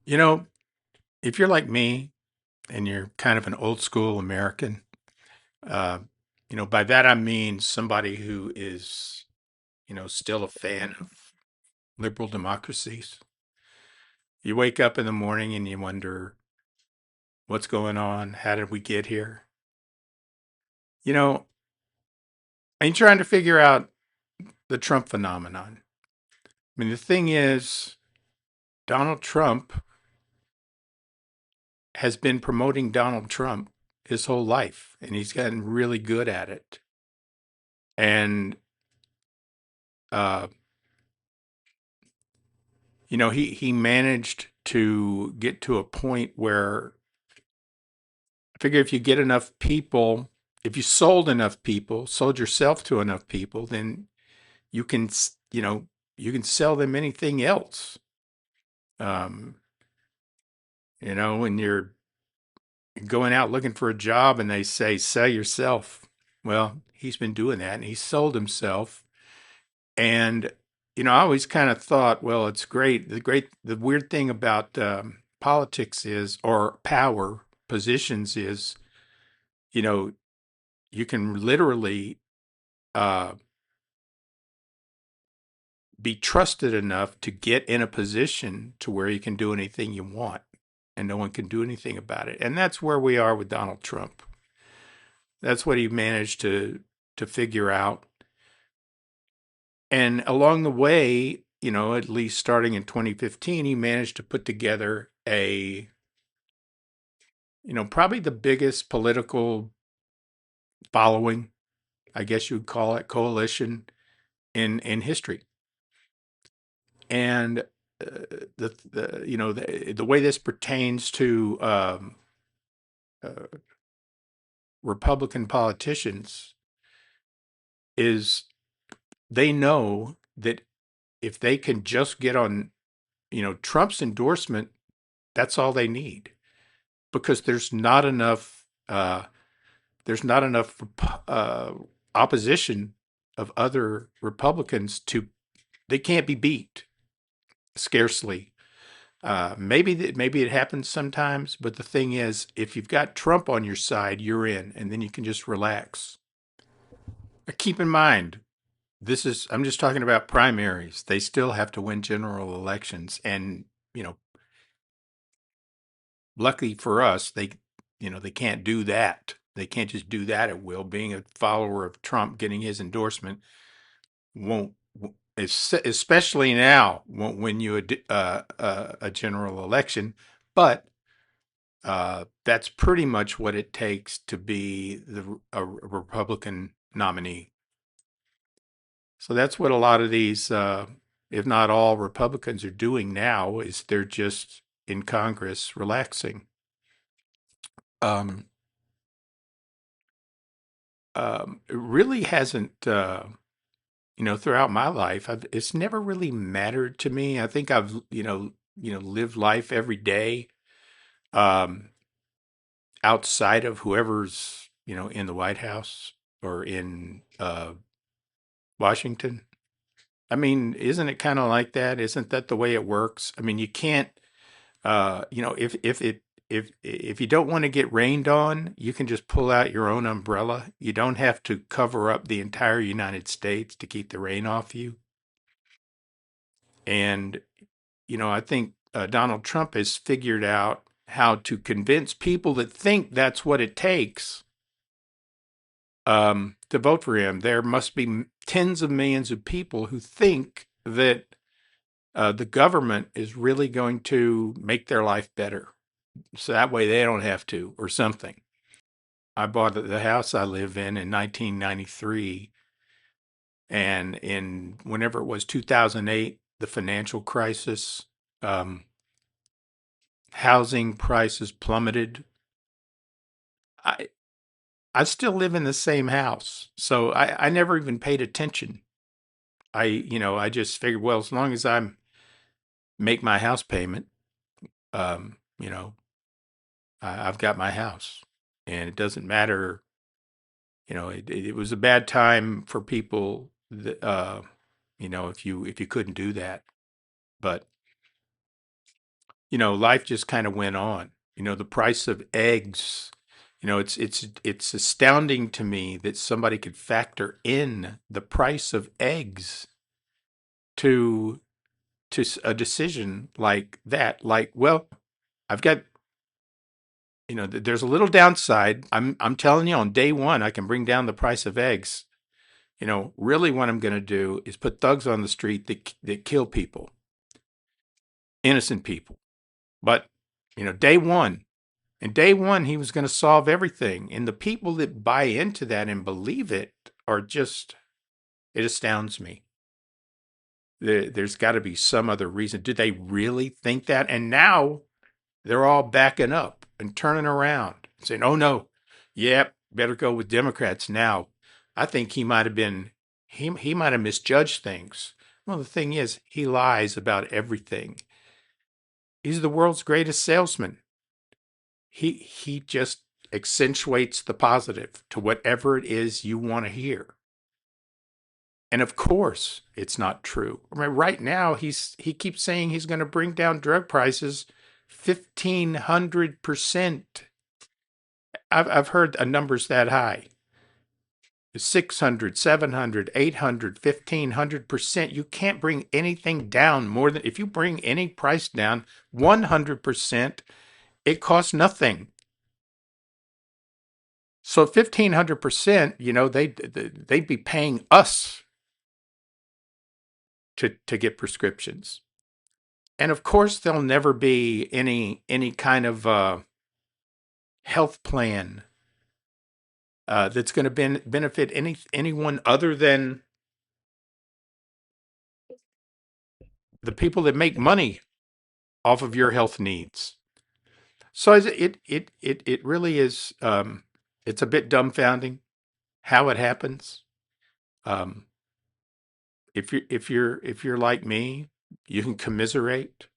You know, if you're like me and you're kind of an old school American, uh, by that I mean somebody who is, still a fan of liberal democracies. You wake up in the morning and you wonder, what's going on? How did we get here? You know, and you're trying to figure out the Trump phenomenon. I mean, the thing is, Donald Trump has been promoting Donald Trump his whole life, and he's gotten really good at it. And uh, he managed to get to a point where I figure if you get enough people, if you sold yourself to enough people, then you can, you can sell them anything else. Um, when you're going out looking for a job and they say, sell yourself. Well, he's been doing that and he sold himself. And, I always kind of thought, well, it's great. The weird thing about politics is, or power positions is, you know, you can literally uh, be trusted enough to get in a position to where you can do anything you want and no one can do anything about it. And that's where we are with Donald Trump. That's what he managed to figure out. And along the way, at least starting in 2015, he managed to put together probably the biggest political following, I guess you would call it, coalition in history. And the way this pertains to uh, Republican politicians is they know that if they can just get on, Trump's endorsement, that's all they need because there's not enough opposition of other Republicans to they can't be beat scarcely. Maybe it happens sometimes, but the thing is, if you've got Trump on your side, you're in, and then you can just relax. Keep in mind, I'm just talking about primaries. They still have to win general elections, and you know, luckily for us, they can't do that. They can't just do that at will. Being a follower of Trump, getting his endorsement won't, especially now, won't win you a general election. But that's pretty much what it takes to be a Republican nominee. So that's what a lot of these, if not all, Republicans are doing now is they're just in Congress relaxing. Um, it really hasn't, throughout my life, it's never really mattered to me. I think I've, lived life every day um, outside of whoever's, in the White House or in Washington. I mean, isn't it kind of like that? Isn't that the way it works? I mean, you can't, if you don't want to get rained on, you can just pull out your own umbrella. You don't have to cover up the entire United States to keep the rain off you. And I think Donald Trump has figured out how to convince people that think that's what it takes to vote for him. There must be tens of millions of people who think that the government is really going to make their life better. So that way they don't have to, or something. I bought the house I live in 1993. And in whenever it was 2008, the financial crisis, um, housing prices plummeted. I, I still live in the same house. So I never even paid attention. I just figured, well, as long as I make my house payment, um, you know, I've got my house, and it doesn't matter. It was a bad time for people that, if you couldn't do that. But life just kind of went on. The price of eggs, it's astounding to me that somebody could factor in the price of eggs to a decision like that. Like, well, I've got, there's a little downside. I'm telling you, on day one, I can bring down the price of eggs. Really, what I'm going to do is put thugs on the street that kill people, innocent people. But day one, and day one, he was going to solve everything. And the people that buy into that and believe it are just, it astounds me. There's got to be some other reason. Do they really think that? And now they're all backing up and turning around, saying, oh no, yep, better go with Democrats now. I think he might have been, he might have misjudged things. Well, the thing is, he lies about everything. He's the world's greatest salesman. He just accentuates the positive to whatever it is you want to hear. And of course, it's not true. I mean, right now, he keeps saying he's going to bring down drug prices 1,500%. I've heard numbers that high. 600, 700, 800, 1,500%. You can't bring anything down more than, if you bring any price down 100%, it costs nothing. So 1,500%, they'd be paying us to get prescriptions. And of course, there'll never be any kind of health plan that's going to benefit anyone other than the people that make money off of your health needs. So it really is. It's a bit dumbfounding how it happens. Um, if you're like me, you can commiserate.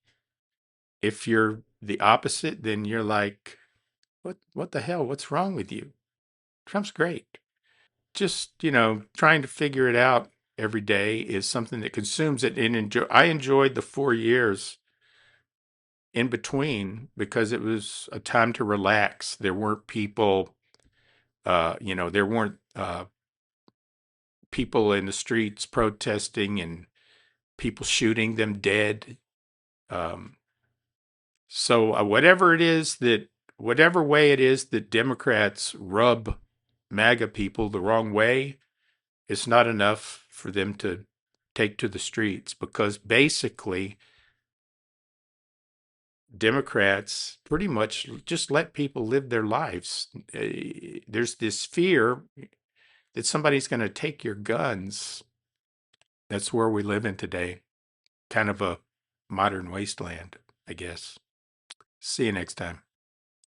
If you're the opposite, then you're like, what the hell? What's wrong with you? Trump's great. Just, trying to figure it out every day is something that consumes it. And I enjoyed the 4 years in between because it was a time to relax. There weren't people, there weren't people in the streets protesting and people shooting them dead. Um, so whatever way it is that Democrats rub MAGA people the wrong way, it's not enough for them to take to the streets, because basically Democrats pretty much just let people live their lives. There's this fear that somebody's going to take your guns. That's where we live in today. Kind of a modern wasteland, I guess. See you next time.